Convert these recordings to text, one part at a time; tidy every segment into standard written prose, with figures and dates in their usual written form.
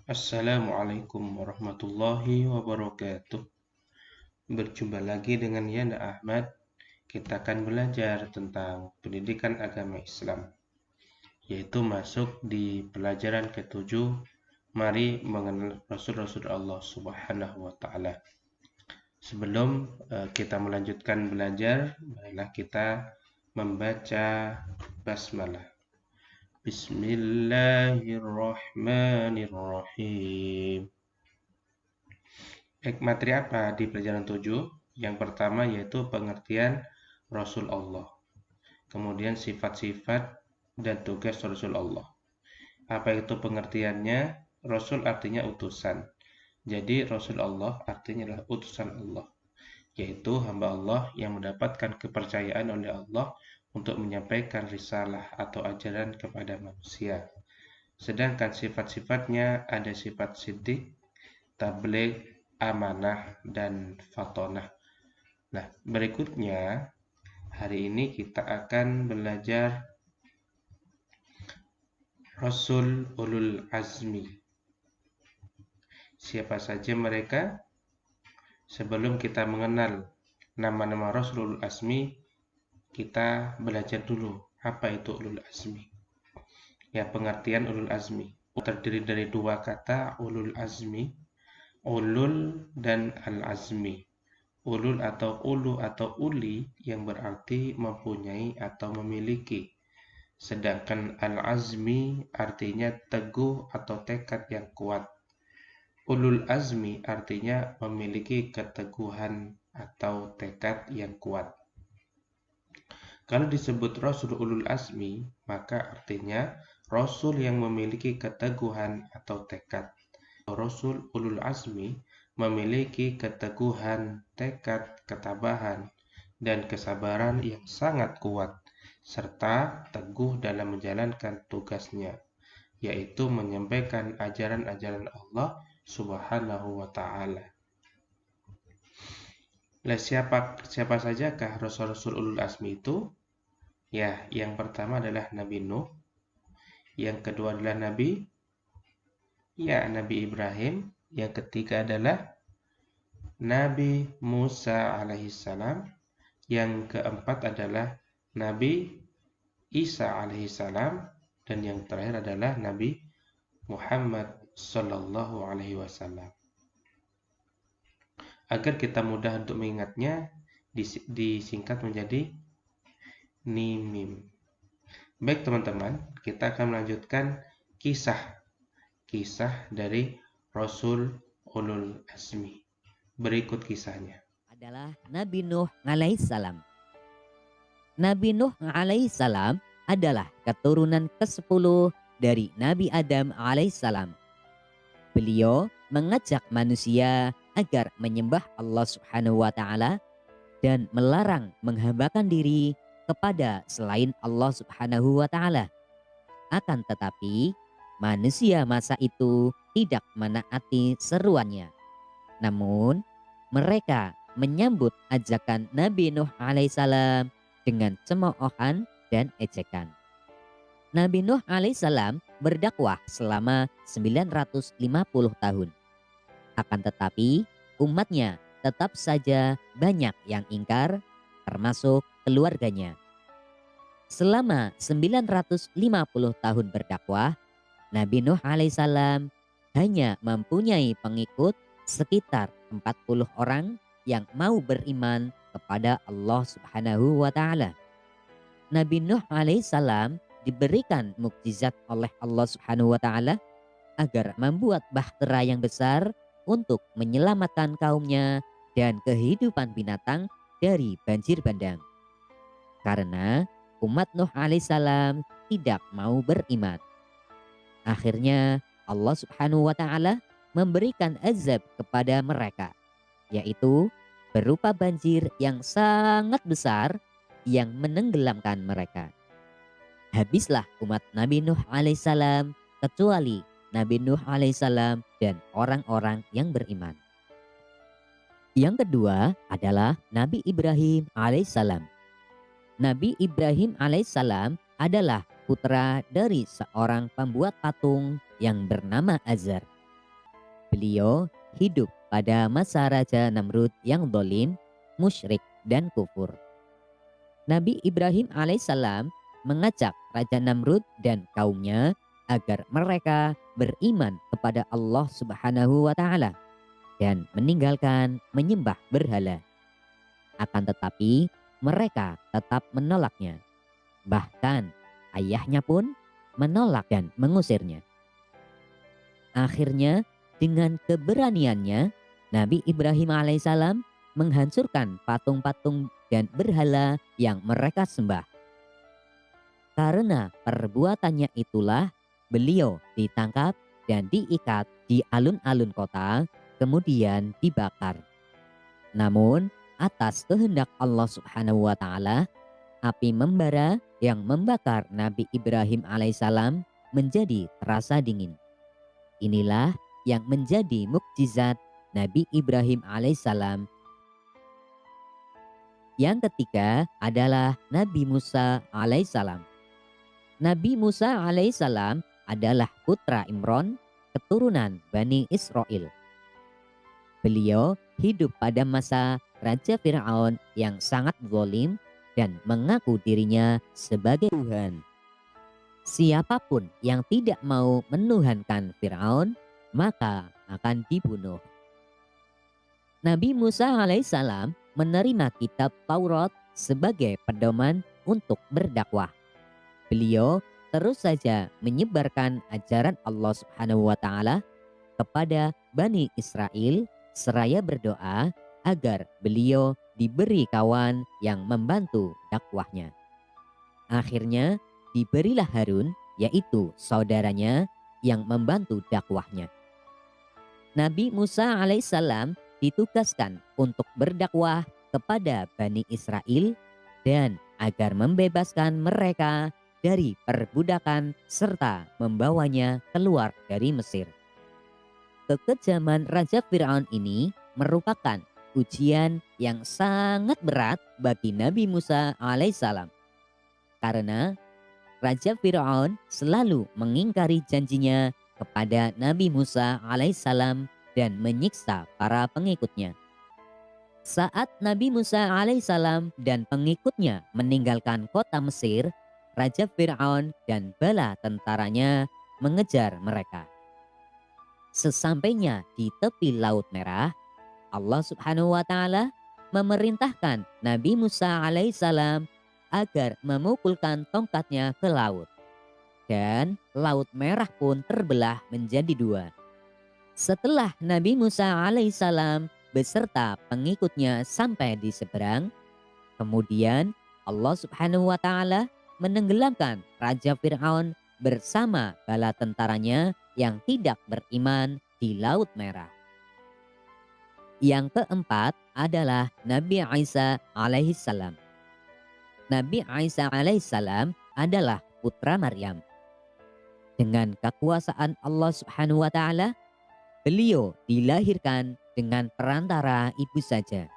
Assalamualaikum warahmatullahi wabarakatuh. Berjumpa lagi dengan Yana Ahmad. Kita akan belajar tentang pendidikan agama Islam, yaitu masuk di pelajaran ketujuh. Mari mengenal Rasul-Rasul Allah Subhanahu wa Ta'ala. Sebelum kita melanjutkan belajar, marilah kita membaca basmalah. Bismillahirrahmanirrahim. Materi apa di pelajaran 7? Yang pertama yaitu pengertian Rasul Allah. Kemudian sifat-sifat dan tugas Rasul Allah. Apa itu pengertiannya? Rasul artinya utusan. Jadi Rasul Allah artinya adalah utusan Allah, yaitu hamba Allah yang mendapatkan kepercayaan oleh Allah untuk menyampaikan risalah atau ajaran kepada manusia. Sedangkan sifat-sifatnya ada sifat siddiq, tabligh, amanah, dan fatonah. Nah, berikutnya hari ini kita akan belajar Rasul Ulul Azmi. Siapa saja mereka? Sebelum kita mengenal nama-nama Rasul Ulul Azmi, kita belajar dulu apa itu Ulul Azmi. Ya, pengertian Ulul Azmi terdiri dari dua kata, Ulul Azmi, ulul dan al-azmi. Ulul atau ulu atau uli yang berarti mempunyai atau memiliki. Sedangkan al-azmi artinya teguh atau tekad yang kuat. Ulul azmi artinya memiliki keteguhan atau tekad yang kuat. Kalau disebut Rasul Ulul Azmi, maka artinya Rasul yang memiliki keteguhan atau tekad. Rasul Ulul Azmi memiliki keteguhan, tekad, ketabahan, dan kesabaran yang sangat kuat, serta teguh dalam menjalankan tugasnya, yaitu menyampaikan ajaran-ajaran Allah Subhanahu wa Ta'ala. Siapa sajakah Rasul-Rasul Ulul Azmi itu? Ya, yang pertama adalah Nabi Nuh, yang kedua adalah Nabi Ibrahim, yang ketiga adalah Nabi Musa alaihissalam, yang keempat adalah Nabi Isa alaihissalam, dan yang terakhir adalah Nabi Muhammad sallallahu alaihi wasallam. Agar kita mudah untuk mengingatnya, disingkat menjadi NIMIM. Baik teman-teman, kita akan melanjutkan kisah dari Rasul Ulul Azmi. Berikut kisahnya. Adalah Nabi Nuh alaihissalam. Nabi Nuh alaihissalam adalah keturunan ke-10 dari Nabi Adam alaihissalam. Beliau mengajak manusia agar menyembah Allah Subhanahu wa Ta'ala dan melarang menghambakan diri kepada selain Allah Subhanahu wa Ta'ala. Akan tetapi manusia masa itu tidak menaati seruannya. Namun mereka menyambut ajakan Nabi Nuh alaihissalam dengan cemoohan dan ejekan. Nabi Nuh alaihissalam berdakwah selama 950 tahun. Akan tetapi umatnya tetap saja banyak yang ingkar, termasuk keluarganya. Selama 950 tahun berdakwah, Nabi Nuh alaihissalam hanya mempunyai pengikut sekitar 40 orang yang mau beriman kepada Allah Subhanahu wa Ta'ala. Nabi Nuh alaihissalam diberikan mukjizat oleh Allah Subhanahu wa Ta'ala agar membuat bahtera yang besar untuk menyelamatkan kaumnya dan kehidupan binatang dari banjir bandang. Karena umat Nuh alaihissalam tidak mau beriman. Akhirnya Allah Subhanahu wa Ta'ala memberikan azab kepada mereka, yaitu berupa banjir yang sangat besar yang menenggelamkan mereka. Habislah umat Nabi Nuh alaihissalam kecuali Nabi Nuh alaihissalam dan orang-orang yang beriman. Yang kedua adalah Nabi Ibrahim alaihissalam. Nabi Ibrahim alaihissalam adalah putra dari seorang pembuat patung yang bernama Azar. Beliau hidup pada masa Raja Namrud yang zalim, musyrik, dan kufur. Nabi Ibrahim alaihissalam mengajak Raja Namrud dan kaumnya agar mereka beriman kepada Allah Subhanahu wa Ta'ala dan meninggalkan menyembah berhala. Akan tetapi mereka tetap menolaknya. Bahkan ayahnya pun menolak dan mengusirnya. Akhirnya dengan keberaniannya Nabi Ibrahim alaihissalam menghancurkan patung-patung dan berhala yang mereka sembah. Karena perbuatannya itulah beliau ditangkap dan diikat di alun-alun kota, kemudian dibakar. Namun atas kehendak Allah Subhanahu wa Ta'ala, api membara yang membakar Nabi Ibrahim alaihissalam menjadi terasa dingin. Inilah yang menjadi mukjizat Nabi Ibrahim alaihissalam. Yang ketiga adalah Nabi Musa alaihissalam. Nabi Musa alaihissalam adalah putra Imron, keturunan Bani Israel. Beliau hidup pada masa Raja Fir'aun yang sangat zalim dan mengaku dirinya sebagai Tuhan. Siapapun yang tidak mau menuhankan Fir'aun, maka akan dibunuh. Nabi Musa alaihissalam menerima kitab Taurat sebagai pedoman untuk berdakwah. Beliau terus saja menyebarkan ajaran Allah Subhanahu wa Ta'ala kepada Bani Israel seraya berdoa agar beliau diberi kawan yang membantu dakwahnya. Akhirnya diberilah Harun, yaitu saudaranya, yang membantu dakwahnya. Nabi Musa alaihissalam ditugaskan untuk berdakwah kepada Bani Israel dan agar membebaskan mereka dari perbudakan serta membawanya keluar dari Mesir. Kekejaman Raja Fir'aun ini merupakan ujian yang sangat berat bagi Nabi Musa alaihissalam. Karena Raja Fir'aun selalu mengingkari janjinya kepada Nabi Musa alaihissalam dan menyiksa para pengikutnya. Saat Nabi Musa alaihissalam dan pengikutnya meninggalkan kota Mesir, Raja Fir'aun dan bala tentaranya mengejar mereka. Sesampainya di tepi Laut Merah, Allah Subhanahu wa Ta'ala memerintahkan Nabi Musa alaihissalam agar memukulkan tongkatnya ke laut. Dan Laut Merah pun terbelah menjadi dua. Setelah Nabi Musa alaihissalam beserta pengikutnya sampai di seberang, kemudian Allah Subhanahu wa Ta'ala menenggelamkan Raja Fir'aun bersama bala tentaranya yang tidak beriman di Laut Merah. Yang keempat adalah Nabi Isa alaihissalam. Nabi Isa alaihissalam adalah putra Maryam. Dengan kekuasaan Allah Subhanahu wa Ta'ala, beliau dilahirkan dengan perantara ibu saja.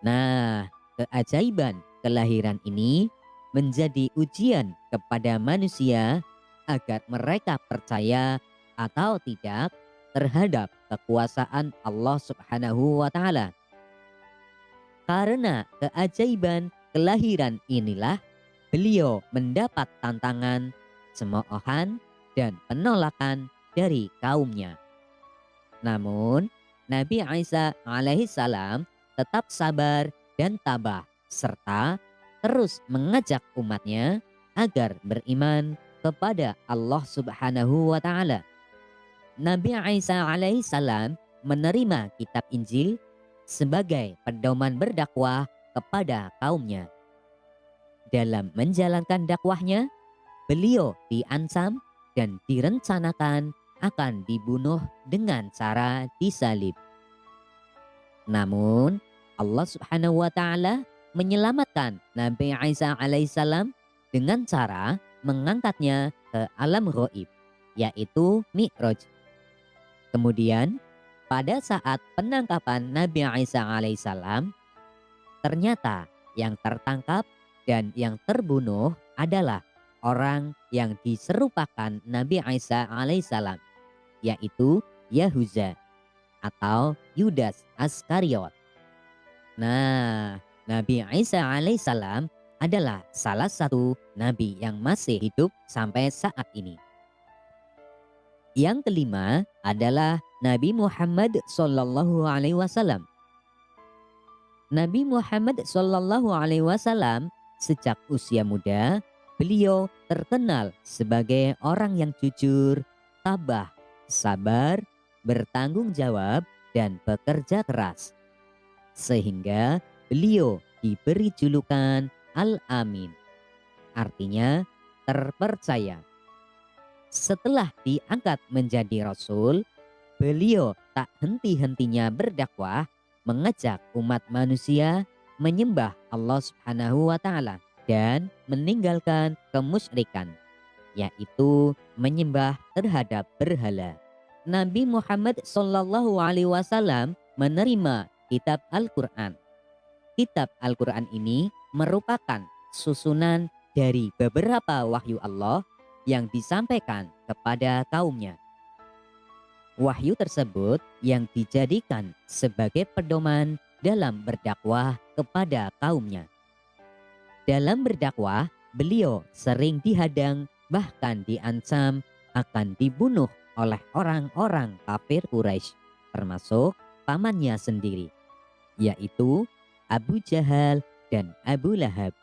Nah, keajaiban kelahiran ini menjadi ujian kepada manusia agar mereka percaya atau tidak terhadap kekuasaan Allah Subhanahu wa Ta'ala. Karena keajaiban kelahiran inilah beliau mendapat tantangan, cemoohan, dan penolakan dari kaumnya. Namun Nabi Isa alaihissalam tetap sabar dan tabah serta terus mengajak umatnya agar beriman kepada Allah Subhanahu wa Ta'ala. Nabi Isa alaihissalam menerima kitab Injil sebagai pedoman berdakwah kepada kaumnya. Dalam menjalankan dakwahnya, beliau diancam dan direncanakan akan dibunuh dengan cara disalib. Namun Allah Subhanahu wa Ta'ala menyelamatkan Nabi Isa alaihissalam dengan cara mengangkatnya ke alam ghaib, yaitu Mi'raj. Kemudian pada saat penangkapan Nabi Isa alaihissalam, ternyata yang tertangkap dan yang terbunuh adalah orang yang diserupakan Nabi Isa alaihissalam, yaitu Yahuza. atau Yudas Askariot. Nah, Nabi Isa alaihissalam adalah salah satu nabi yang masih hidup sampai saat ini. Yang kelima adalah Nabi Muhammad Sallallahu Alaihi Wasallam. Nabi Muhammad Sallallahu Alaihi Wasallam sejak usia muda, beliau terkenal sebagai orang yang jujur, tabah, sabar, bertanggung jawab, dan bekerja keras. Sehingga beliau diberi julukan Al-Amin, artinya terpercaya. Setelah diangkat menjadi Rasul, beliau tak henti-hentinya berdakwah, mengajak umat manusia menyembah Allah Subhanahu wa Ta'ala dan meninggalkan kemusyrikan, yaitu menyembah terhadap berhala. Nabi Muhammad Sallallahu Alaihi Wasallam menerima kitab Al-Quran. Kitab Al-Quran ini merupakan susunan dari beberapa wahyu Allah yang disampaikan kepada kaumnya. Wahyu tersebut yang dijadikan sebagai pedoman dalam berdakwah kepada kaumnya. Dalam berdakwah, beliau sering dihadang, bahkan diancam akan dibunuh oleh orang-orang kafir Quraisy, termasuk pamannya sendiri, yaitu Abu Jahal dan Abu Lahab.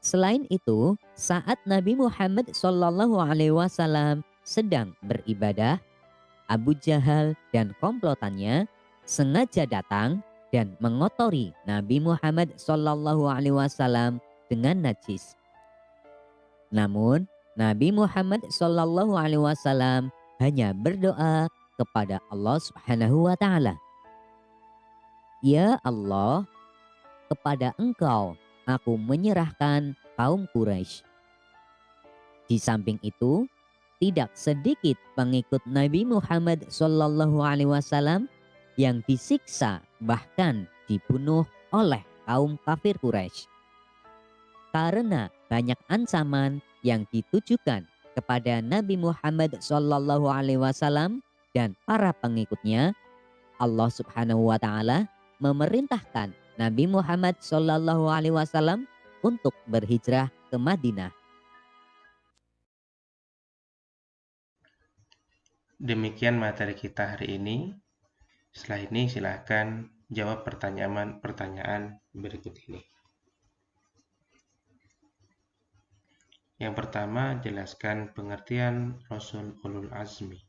Selain itu, saat Nabi Muhammad Shallallahu Alaihi Wasallam sedang beribadah, Abu Jahal dan komplotannya sengaja datang dan mengotori Nabi Muhammad Shallallahu Alaihi Wasallam dengan najis. Namun, Nabi Muhammad Shallallahu Alaihi Wasallam hanya berdoa kepada Allah Subhanahu wa Ta'ala. Ya Allah, kepada Engkau aku menyerahkan kaum Quraisy. Di samping itu, tidak sedikit pengikut Nabi Muhammad Shallallahu Alaihi Wasallam yang disiksa bahkan dibunuh oleh kaum kafir Quraisy. Karena banyak ancaman yang ditujukan kepada Nabi Muhammad Shallallahu Alaihi Wasallam dan para pengikutnya, Allah Subhanahu wa Ta'ala memerintahkan Nabi Muhammad Shallallahu Alaihi Wasallam untuk berhijrah ke Madinah. Demikian materi kita hari ini. Setelah ini silahkan jawab pertanyaan berikut ini. Yang pertama, jelaskan pengertian Rasul Ulul Azmi.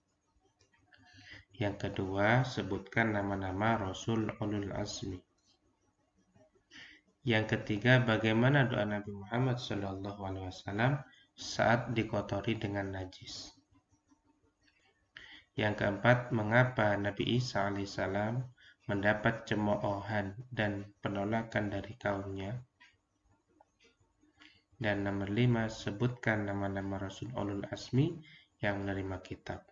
Yang kedua, sebutkan nama-nama Rasul Ulul Azmi. Yang ketiga, bagaimana doa Nabi Muhammad SAW saat dikotori dengan najis. Yang keempat, mengapa Nabi Isa alaihissalam mendapat cemoohan dan penolakan dari kaumnya. Dan nomor 5, sebutkan nama-nama Rasul Ulul Azmi yang menerima kitab.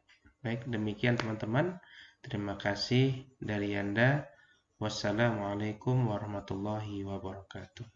Baik, demikian teman-teman. Terima kasih dari Anda. Wassalamualaikum warahmatullahi wabarakatuh.